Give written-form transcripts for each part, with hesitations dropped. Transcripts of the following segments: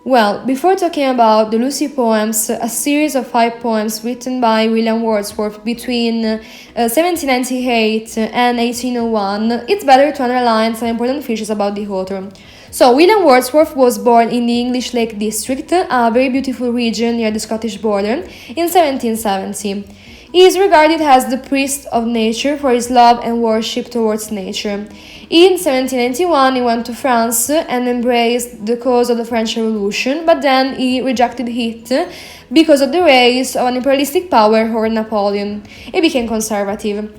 Well, before talking about the Lucy poems, a series of 5 poems written by William Wordsworth between 1798 and 1801, it's better to underline some important features about the author. So, William Wordsworth was born in the English Lake District, a very beautiful region near the Scottish border, in 1770. He is regarded as the priest of nature for his love and worship towards nature. In 1791, he went to France and embraced the cause of the French Revolution, but then he rejected it because of the rise of an imperialistic power over Napoleon. He became conservative.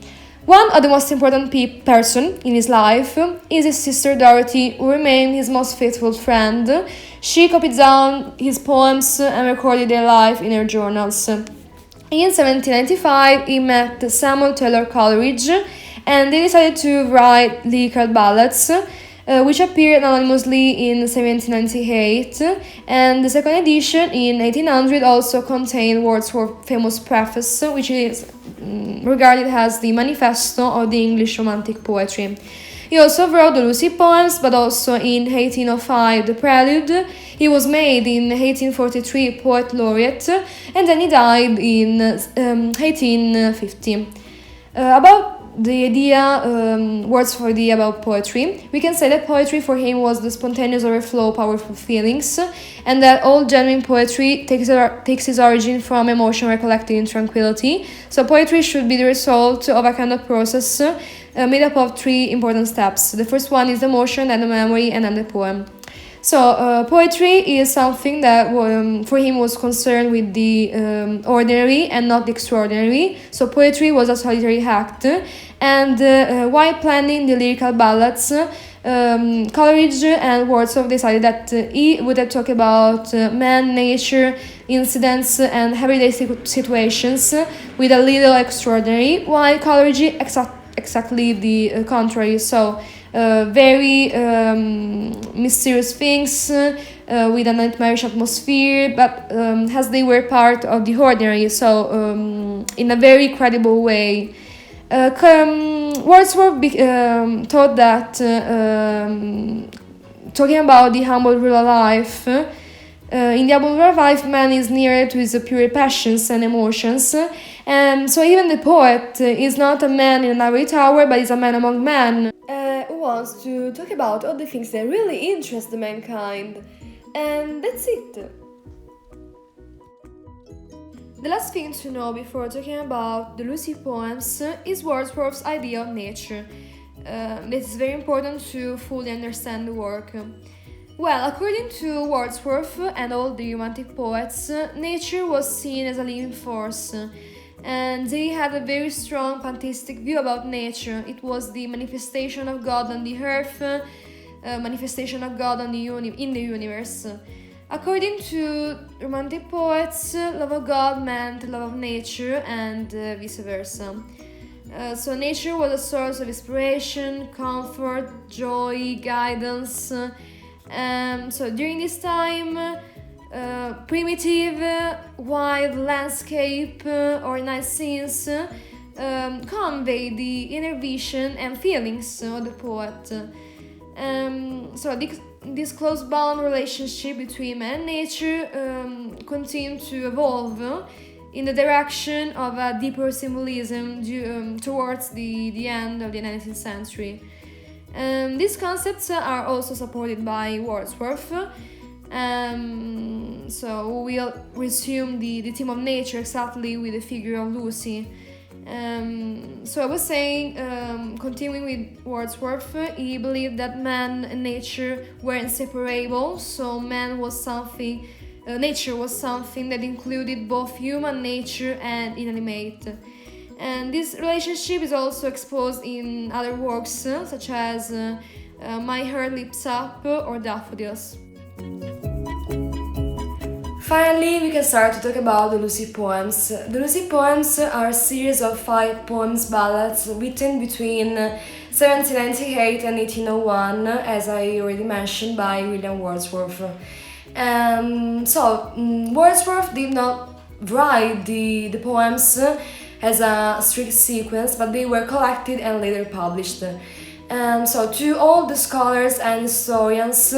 One of the most important person in his life is his sister Dorothy, who remained his most faithful friend. She copied down his poems and recorded their life in her journals. In 1795, he met Samuel Taylor Coleridge, and they decided to write lyrical ballads, which appeared anonymously in 1798, and the second edition in 1800 also contained Wordsworth's famous preface, which is regarded as the manifesto of the English Romantic poetry. He also wrote the Lucy poems, but also in 1805 the Prelude. He was made in 1843 Poet Laureate, and then he died in 1850. About the idea, words for the about poetry, we can say that poetry for him was the spontaneous overflow of powerful feelings, and that all genuine poetry takes its origin from emotion recollected in tranquility. So poetry should be the result of a kind of process made up of three important steps. The first one is the emotion, then the memory, and then the poem. So poetry is something that for him was concerned with the ordinary and not the extraordinary. So poetry was a solitary act, and while planning the lyrical ballads, Coleridge and Wordsworth decided that he would have talked about man, nature, incidents, and everyday situations with a little extraordinary, while Coleridge exactly the contrary. So very mysterious things with a nightmarish atmosphere, but as they were part of the ordinary, so in a very credible way. Wordsworth thought that talking about the humble rural life, in the humble rural life, man is nearer to his pure passions and emotions, and so even the poet is not a man in an ivory tower, but is a man among men, who wants to talk about all the things that really interest the mankind, and that's it. The last thing to know before talking about the Lucy poems is Wordsworth's idea of nature. This is very important to fully understand the work. Well, according to Wordsworth and all the Romantic poets, nature was seen as a living force, and they had a very strong pantheistic view about nature. It was the manifestation of God on the earth, manifestation of God in the universe. According to Romantic poets, love of God meant love of nature, and vice versa. So nature was a source of inspiration, comfort, joy, guidance. So during this time, primitive, wild landscape or nice scenes convey the inner vision and feelings of the poet. So this close bound relationship between man and nature continued to evolve in the direction of a deeper symbolism towards the end of the 19th century. These concepts are also supported by Wordsworth. So we'll resume the theme of nature exactly with the figure of Lucy. So I was saying, continuing with Wordsworth, he believed that man and nature were inseparable. So nature was something that included both human nature and inanimate. And this relationship is also exposed in other works, such as My Heart Leaps Up or Daffodils. Finally, we can start to talk about the Lucy poems. The Lucy poems are a series of 5 poems ballads written between 1798 and 1801, as I already mentioned, by William Wordsworth. Wordsworth did not write the poems as a strict sequence, but they were collected and later published. So to all the scholars and historians,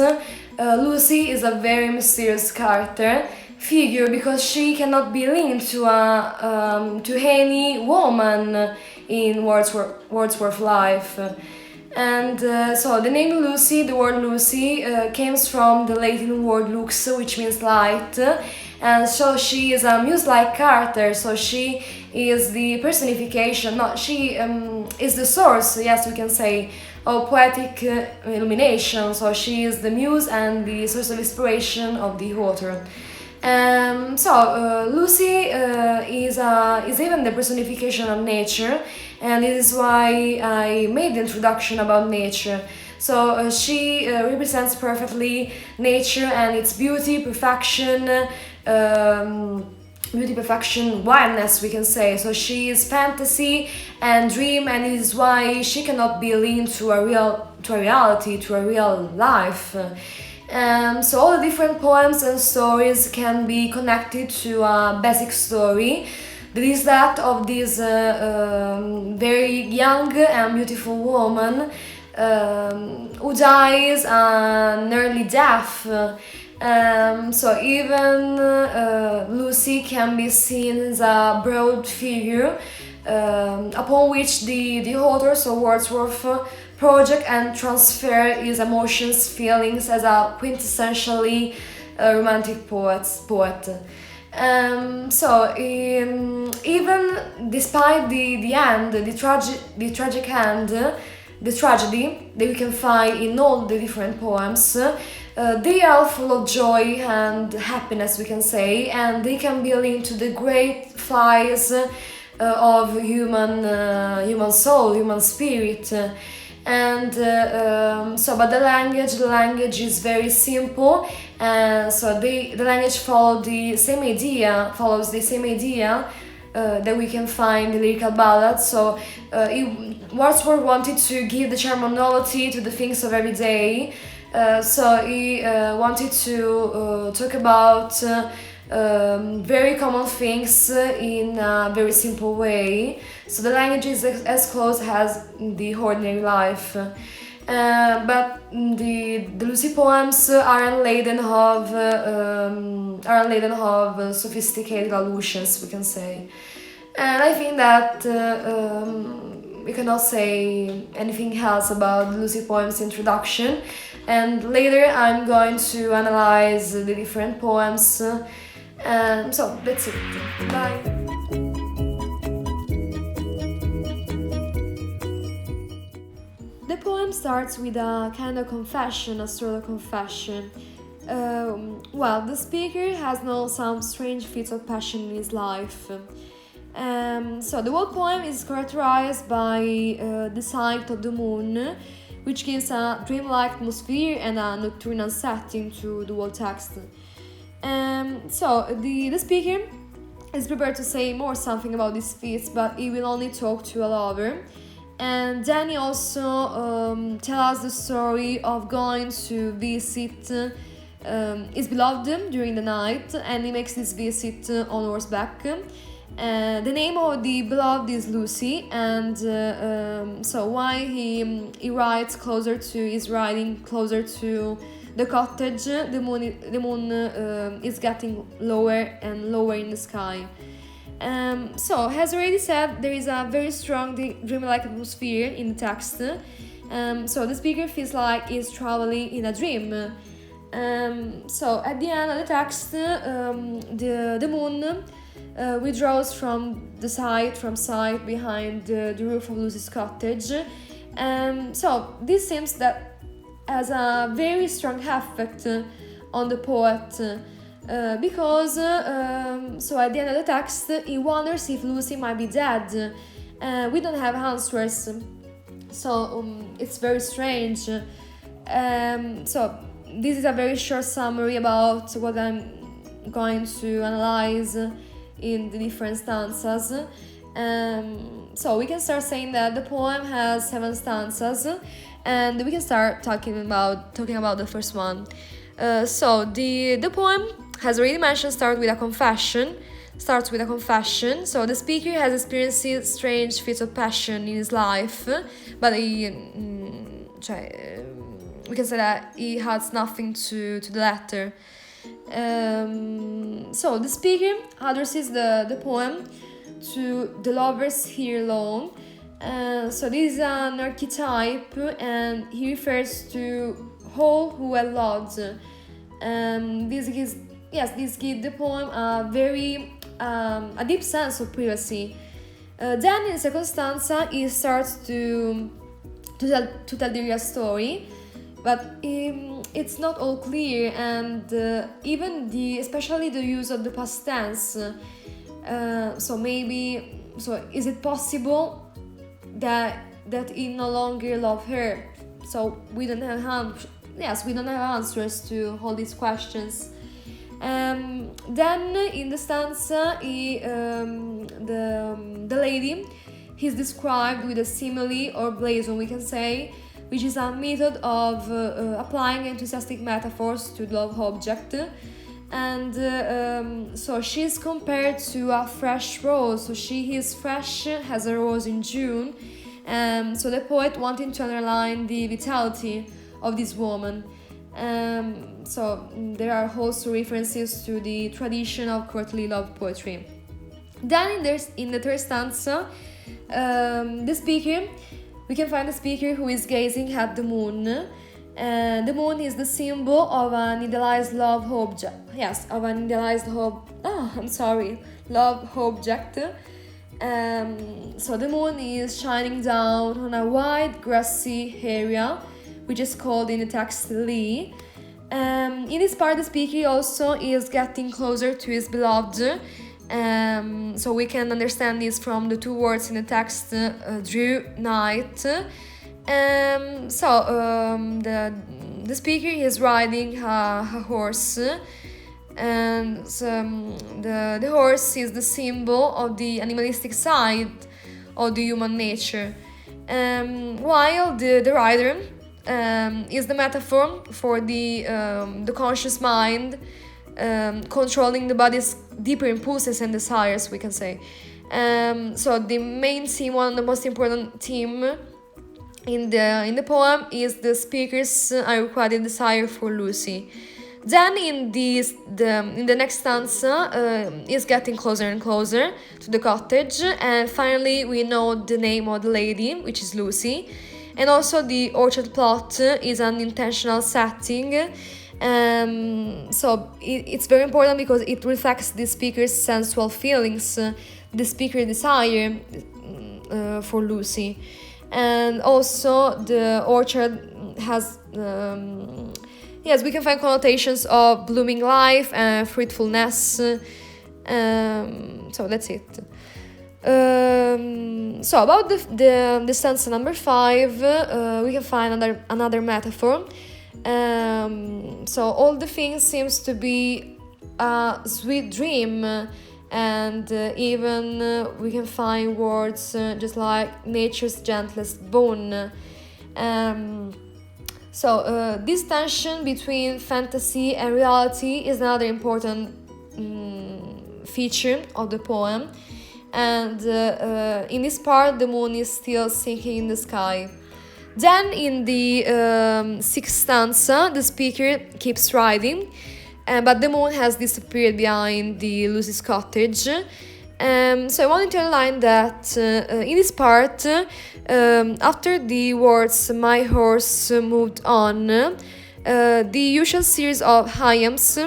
Lucy is a very mysterious character figure because she cannot be linked to any woman in Wordsworth life. And so the name Lucy, the word Lucy, comes from the Latin word lux, which means light, and so she is a muse-like character. So she is the personification. No, she is the source. Yes, we can say of poetic illumination. So she is the muse and the source of inspiration of the author. Lucy is even the personification of nature, and this is why I made the introduction about nature. So she represents perfectly nature and its beauty, perfection, wildness, we can say. So she is fantasy and dream, and it is why she cannot be linked to a reality, to a real life. So all the different poems and stories can be connected to a basic story. That is that of this very young and beautiful woman who dies an early death. So even Lucy can be seen as a broad figure upon which the author, so Wordsworth, project and transfer his emotions, feelings as a quintessentially romantic poet. Even despite the end, the tragic end, the tragedy that we can find in all the different poems, they are full of joy and happiness, we can say, and they can be linked to the great flights of human soul, human spirit. But the language is very simple, and so the language follows the same idea that we can find in lyrical ballads. So Wordsworth wanted to give the charm of novelty to the things of every day. So he wanted to talk about very common things in a very simple way. So the language is as close as the ordinary life. But the Lucy poems are laden of sophisticated allusions, we can say. And I think that we cannot say anything else about the Lucy poems introduction. And later I'm going to analyze the different poems. So that's it. Bye. The poem starts with a kind of confession, a sort of confession. The speaker has known some strange fits of passion in his life. So the whole poem is characterized by the sight of the moon, which gives a dreamlike atmosphere and a nocturnal setting to the whole text. The speaker is prepared to say something about these feats, but he will only talk to a lover. And then he also tells us the story of going to visit his beloved during the night, and he makes this visit on horseback. The name of the beloved is Lucy, and while he rides closer to his riding closer to the cottage, the moon is getting lower and lower in the sky. As already said, there is a very strong dreamlike atmosphere in the text. The speaker feels like he's traveling in a dream. At the end of the text, the moon withdraws from sight behind the roof of Lucy's cottage. This seems that has a very strong effect on the poet. Because at the end of the text, he wonders if Lucy might be dead. We don't have answers, it's very strange. This is a very short summary about what I'm going to analyze in the different stanzas. We can start saying that the poem has 7 stanzas, and we can start talking about the first one. The poem, as already mentioned, starts with a confession. So the speaker has experienced strange fits of passion in his life, but we can say that he has nothing to the letter. So the speaker addresses the poem to the lovers here alone. So this is an archetype, and he refers to all who are loved. This gives the poem a deep sense of privacy. Then in the second stanza, he starts to tell the real story, but it's not all clear, and especially the use of the past tense. So is it possible that he no longer love her? So we don't have answers to all these questions. Then in the stanza, the lady is described with a simile or blazon, we can say, which is a method of applying enthusiastic metaphors to the love object. And so she's compared to a fresh rose, so she is fresh as a rose in June. So the poet wanted to underline the vitality of this woman. So there are also references to the tradition of courtly love poetry. Then in the third stanza, we can find the speaker who is gazing at the moon. The moon is the symbol of an idealized love object. Yes, of an idealized love object. So the moon is shining down on a wide grassy area, which is called in the text Lee. In this part, the speaker also is getting closer to his beloved. So we can understand this from the two words in the text, drew, night. The speaker is riding a horse, and the horse is the symbol of the animalistic side of the human nature, while the rider is the metaphor for the conscious mind, controlling the body's deeper impulses and desires, we can say. So the main theme, one of the most important theme in the poem, is the speaker's unrequited desire for Lucy. Then in the next stanza, is getting closer and closer to the cottage, and finally we know the name of the lady, which is Lucy. And also the orchard plot is an intentional setting. So it's very important because it reflects the speaker's sensual feelings, the speaker's desire for Lucy. And also the orchard has we can find connotations of blooming life and fruitfulness. So that's it. So about the stanza number 5, we can find another metaphor. So all the things seems to be a sweet dream, and even we can find words just like nature's gentlest boon. So this tension between fantasy and reality is another important feature of the poem. And in this part, the moon is still sinking in the sky. Then in the 6th stanza, the speaker keeps riding, but the moon has disappeared behind the Lucy's cottage. So I wanted to underline that in this part, after the words "my horse moved on," the usual series of iambs,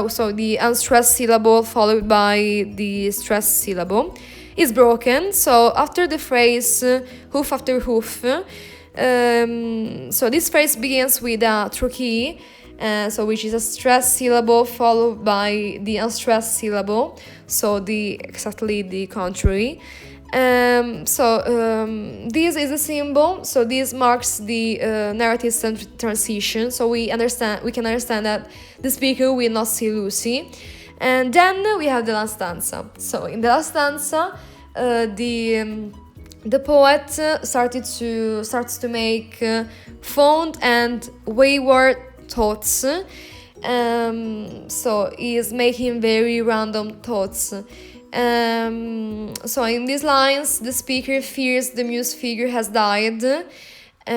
so the unstressed syllable followed by the stressed syllable, is broken. So after the phrase hoof after hoof, so this phrase begins with a trochee, so which is a stressed syllable followed by the unstressed syllable, so exactly the contrary. This is a symbol, so this marks the narrative transition, so we can understand that the speaker will not see Lucy. And then we have the last stanza. So in the last stanza, the poet starts to make fond and wayward thoughts. So he is making very random thoughts. So in these lines, the speaker fears the muse figure has died, But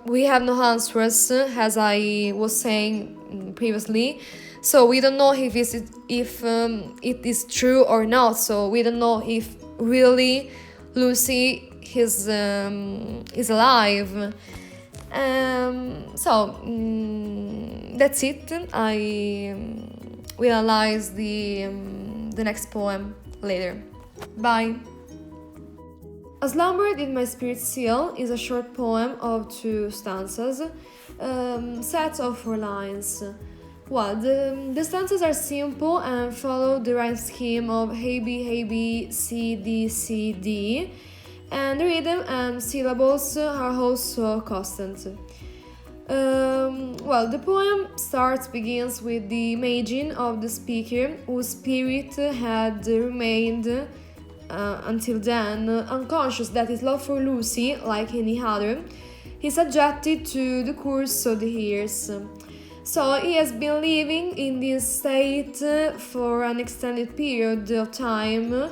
we have no answers, as I was saying previously. So we don't know if it is true or not. So we don't know if really Lucy is alive. That's it. I will analyze the next poem later. Bye. A Slumbered in My Spirit Seal is a short poem of 2 stanzas, set of 4 lines. Well, the stanzas are simple and follow the rhyme scheme of A B, C, D, C, D, and the rhythm and syllables are also constant. The poem begins with the imaging of the speaker, whose spirit had remained until then unconscious that his love for Lucy, like any other, is subjected to the course of the years. So he has been living in this state for an extended period of time,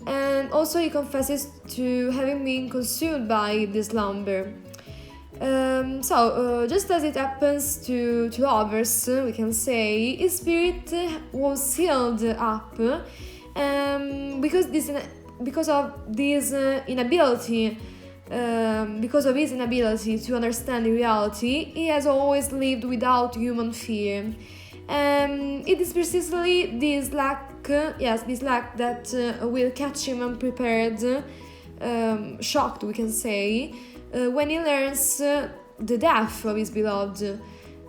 and also he confesses to having been consumed by this slumber. Just as it happens to lovers, we can say, his spirit was sealed up because of this inability. Because of his inability to understand the reality, he has always lived without human fear. It is precisely this lack that will catch him unprepared, shocked, we can say, when he learns the death of his beloved.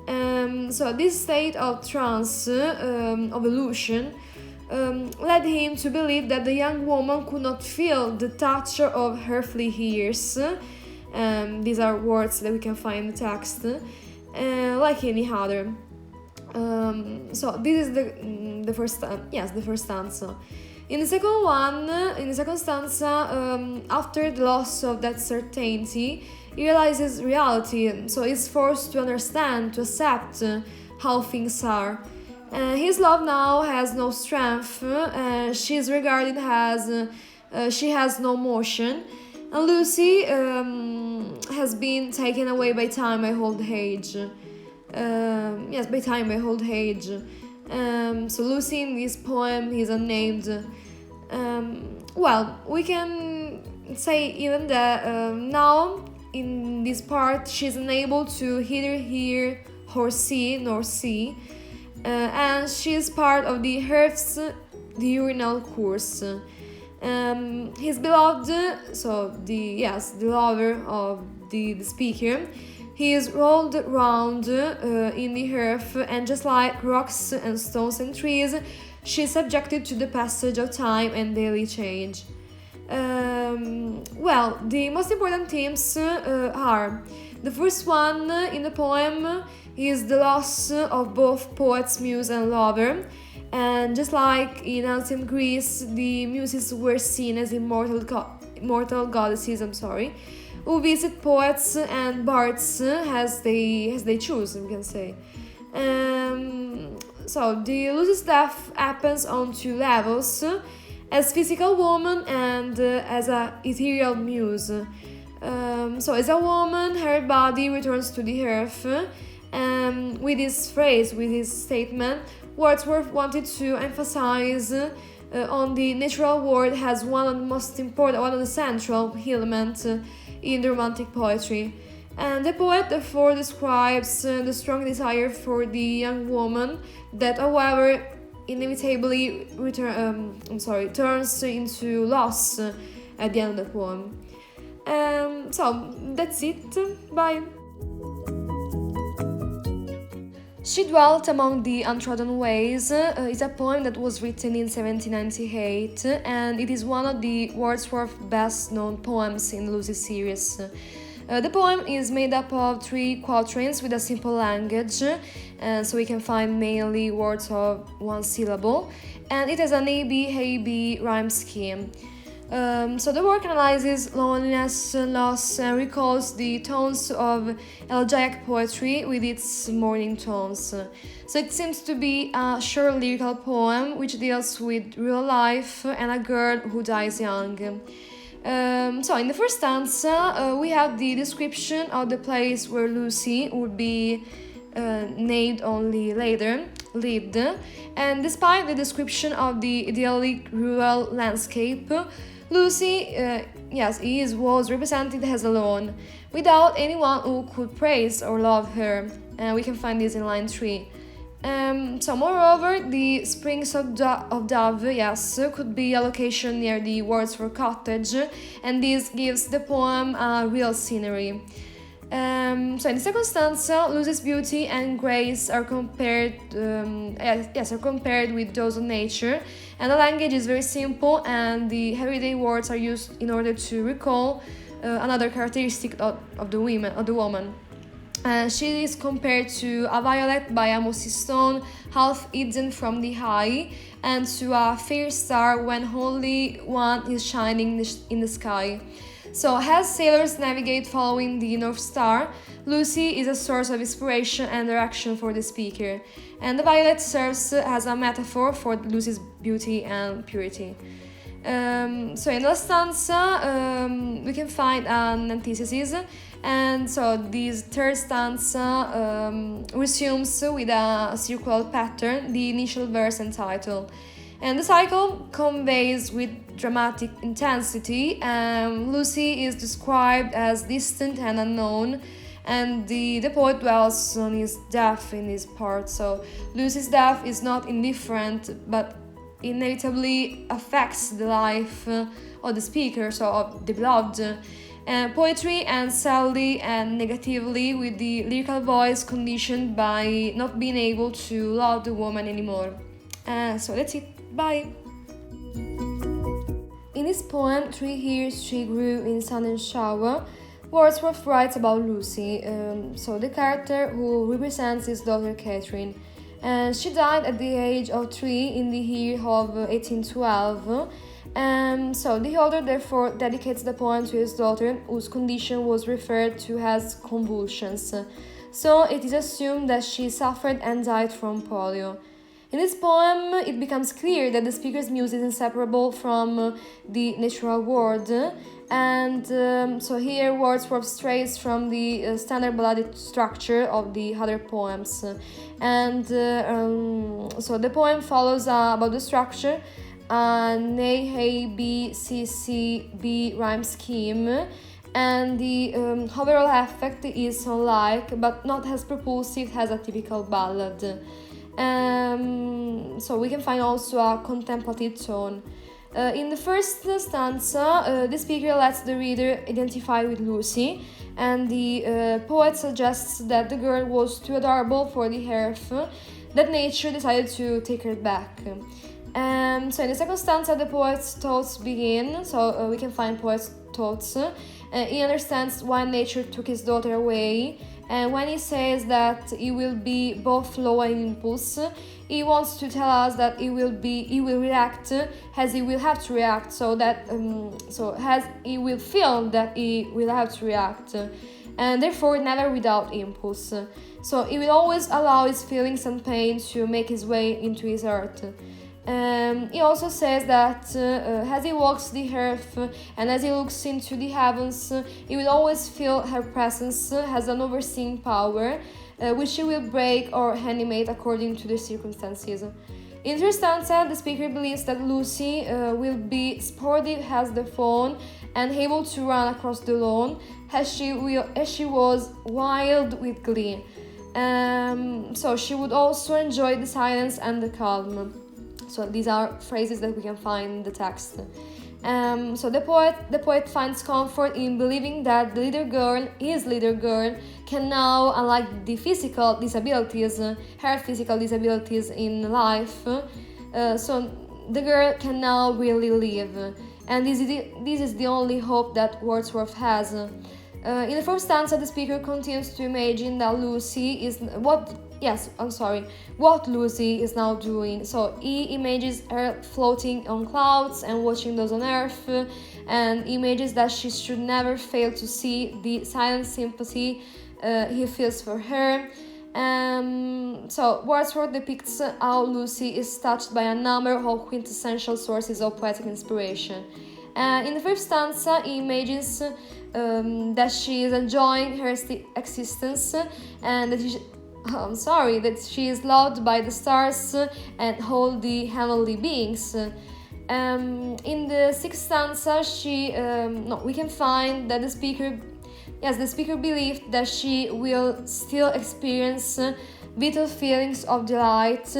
This state of trance, of illusion, led him to believe that the young woman could not feel the touch of earthly years. These are words that we can find in the text, like any other. This is the first stanza. In the second stanza, after the loss of that certainty, he realizes reality, so he's forced to understand, to accept how things are. His love now has no strength, she is regarded as she has no motion, and Lucy has been taken away by time by old age. By time by old age. Lucy in this poem is unnamed. We can say even that now in this part she's unable to either hear or see nor see, and she is part of the Earth's diurnal course. His beloved, the lover of the speaker, he is rolled around in the earth, and just like rocks and stones and trees, she is subjected to the passage of time and daily change. The most important themes are: the first one in the poem is the loss of both poet's muse and lover, and just like in ancient Greece, the muses were seen as immortal goddesses, who visit poets and bards as they choose, we can say. The Lucy's death happens on 2 levels: as physical woman and as a ethereal muse. As a woman, her body returns to the earth. With this statement, Wordsworth wanted to emphasize on the natural world as one of the central elements in the Romantic poetry. And the poet therefore describes the strong desire for the young woman that, however, inevitably turns into loss at the end of the poem. That's it. Bye. She Dwelt Among the Untrodden Ways is a poem that was written in 1798, and it is one of the Wordsworth's best-known poems in the Lucy series. The poem is made up of 3 quatrains with a simple language, so we can find mainly words of 1 syllable, and it has an A-B rhyme scheme. The work analyzes loneliness, loss, and recalls the tones of elegiac poetry with its mourning tones. So it seems to be a short lyrical poem which deals with real life and a girl who dies young. So in the first stanza, we have the description of the place where Lucy would be named only later, lived, and despite the description of the idyllic rural landscape, Lucy, was represented as alone, without anyone who could praise or love her. We can find this in line 3. So moreover, the Springs of Dove, yes, could be a location near the Wordsworth cottage, and this gives the poem a real scenery. So in the second stanza, Lucy's beauty and grace are compared, are compared with those of nature, and the language is very simple, and the everyday words are used in order to recall another characteristic of the woman. She is compared to a violet by a mossy stone, half hidden from the eye, and to a fair star when only one is shining in the sky. So, as sailors navigate following the North Star, Lucy is a source of inspiration and direction for the speaker, and the violet serves as a metaphor for Lucy's beauty and purity. So in the stanza, we can find an antithesis, and so this third stanza resumes with a circular pattern the initial verse and title. And the cycle conveys with dramatic intensity. Lucy is described as distant and unknown, and the poet dwells on his death in this part. So Lucy's death is not indifferent, but inevitably affects the life of the speaker, so of the beloved. Poetry ends sadly and negatively, with the lyrical voice conditioned by not being able to love the woman anymore. So that's it. Bye! In this poem, 3 years she grew in sun and shower, Wordsworth writes about Lucy, so the character who represents his daughter Catherine. And she died at the age of 3 in the year of 1812. And so the author therefore dedicates the poem to his daughter, whose condition was referred to as convulsions. So it is assumed that she suffered and died from polio. In this poem, it becomes clear that the speaker's muse is inseparable from the natural world, and so here Wordsworth strays from the standard balladic structure of the other poems, and so the poem follows about the structure, an A B C C B rhyme scheme, and the overall effect is unlike but not as propulsive as a typical ballad. So we can find also a contemplative tone. In the first stanza, the speaker lets the reader identify with Lucy, and the poet suggests that the girl was too adorable for the earth, that nature decided to take her back. So in the second stanza, the poet's thoughts begin, so we can find poet's thoughts. He understands why nature took his daughter away, and when he says that he will be both law and impulse, he wants to tell us that he will react as he will have to react, so that as he will feel that he will have to react, and therefore never without impulse. So he will always allow his feelings and pain to make his way into his heart. He also says that as he walks the earth and as he looks into the heavens, he will always feel her presence as an overseeing power, which he will break or animate according to the circumstances. In the stanza, the speaker believes that Lucy will be sportive as the fawn and able to run across the lawn, as she was wild with glee. So she would also enjoy the silence and the calm. So these are phrases that we can find in the text. So the poet finds comfort in believing that his little girl, can now, unlike the physical disabilities, her physical disabilities in life, so the girl can now really live, and this is the only hope that Wordsworth has. In the first stanza, the speaker continues to imagine that what Lucy is now doing. So he images her floating on clouds and watching those on earth, and images that she should never fail to see the silent sympathy he feels for her. So Wordsworth depicts how Lucy is touched by a number of quintessential sources of poetic inspiration. In the first stanza, he imagines that she is enjoying her existence and that that she is loved by the stars and all the heavenly beings. In the sixth stanza, we can find that the speaker believed that she will still experience vital feelings of delight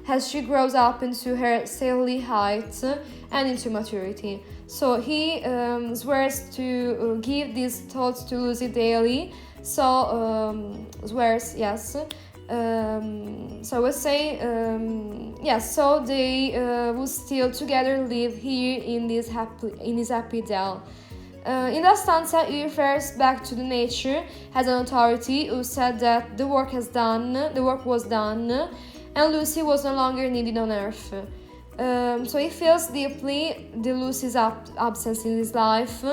as she grows up into her stately height and into maturity. So he swears to give these thoughts to Lucy daily. Swears, yes. So I was saying, yes. So they will still together live here in this happy dell. In that stanza, he refers back to the nature as an authority who said that the work was done, and Lucy was no longer needed on Earth. So he feels deeply the Lucy's absence in his life,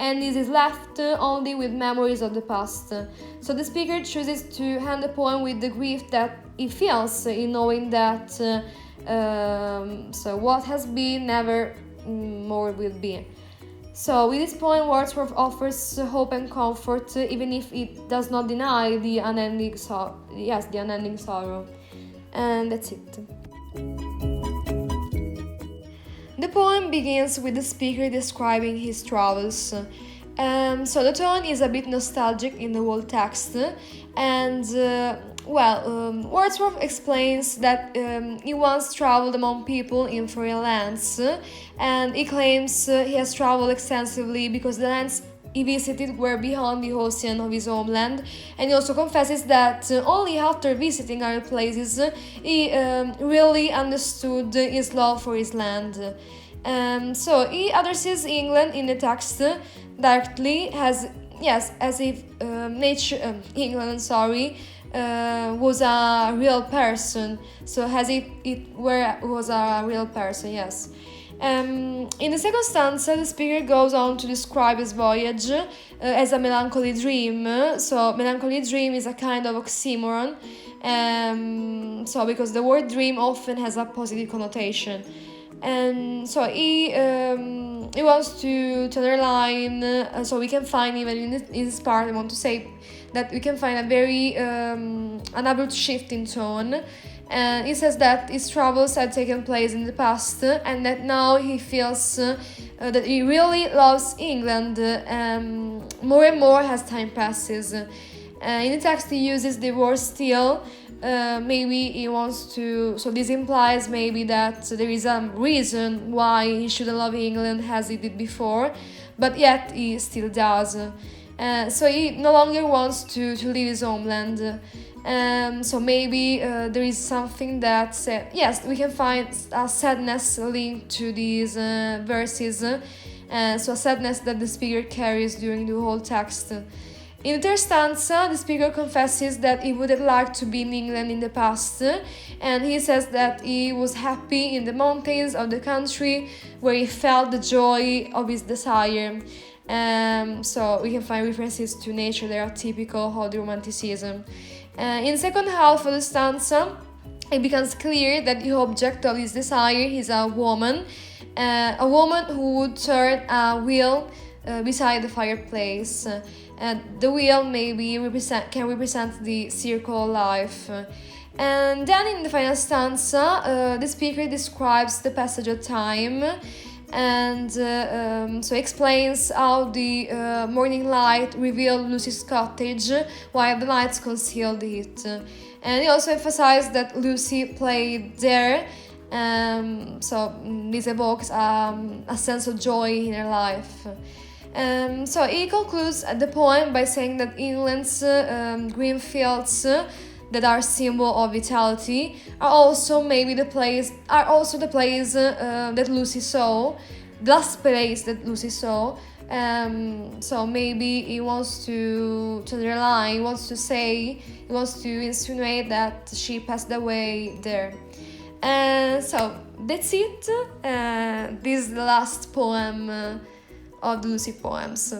and this is left only with memories of the past. So the speaker chooses to end the poem with the grief that he feels in knowing that what has been never more will be. So with this poem, Wordsworth offers hope and comfort, even if it does not deny the unending sorrow. And that's it. The poem begins with the speaker describing his travels. So the tone is a bit nostalgic in the whole text, and Wordsworth explains that he once traveled among people in foreign lands, and he claims he has traveled extensively because the lands he visited were beyond the ocean of his homeland, and he also confesses that only after visiting other places he really understood his love for his land. So he addresses England in the text directly as if England, was a real person. So as was a real person, yes. In the second stanza, the speaker goes on to describe his voyage as a melancholy dream. So melancholy dream is a kind of oxymoron. Because the word dream often has a positive connotation. And so he wants to underline, so we can find even in this part, I want to say that we can find a very an abrupt shift in tone. And he says that his travels had taken place in the past and that now he feels that he really loves England more and more as time passes. In the text he uses the word still. Maybe he wants to, so this implies maybe that there is a reason why he shouldn't love England as he did before, but yet he still does. So he no longer wants to leave his homeland. So maybe there is something that yes, we can find a sadness linked to these verses, so a sadness that the speaker carries during the whole text. In the third stanza, the speaker confesses that he would have liked to be in England in the past, and he says that he was happy in the mountains of the country where he felt the joy of his desire. So we can find references to nature that are typical of the Romanticism. In the second half of the stanza, it becomes clear that the object of his desire is a woman who would turn a wheel beside the fireplace. The wheel maybe can represent the circle of life. And then in the final stanza, the speaker describes the passage of time and so explains how the morning light revealed Lucy's cottage while the nights concealed it. And he also emphasized that Lucy played there, so this evokes a sense of joy in her life. So he concludes the poem by saying that England's green fields that are symbol of vitality are also the place that Lucy saw, the last place that Lucy saw. So maybe he wants to underline, he wants to insinuate that she passed away there. So that's it. This is the last poem of the Lucy poems.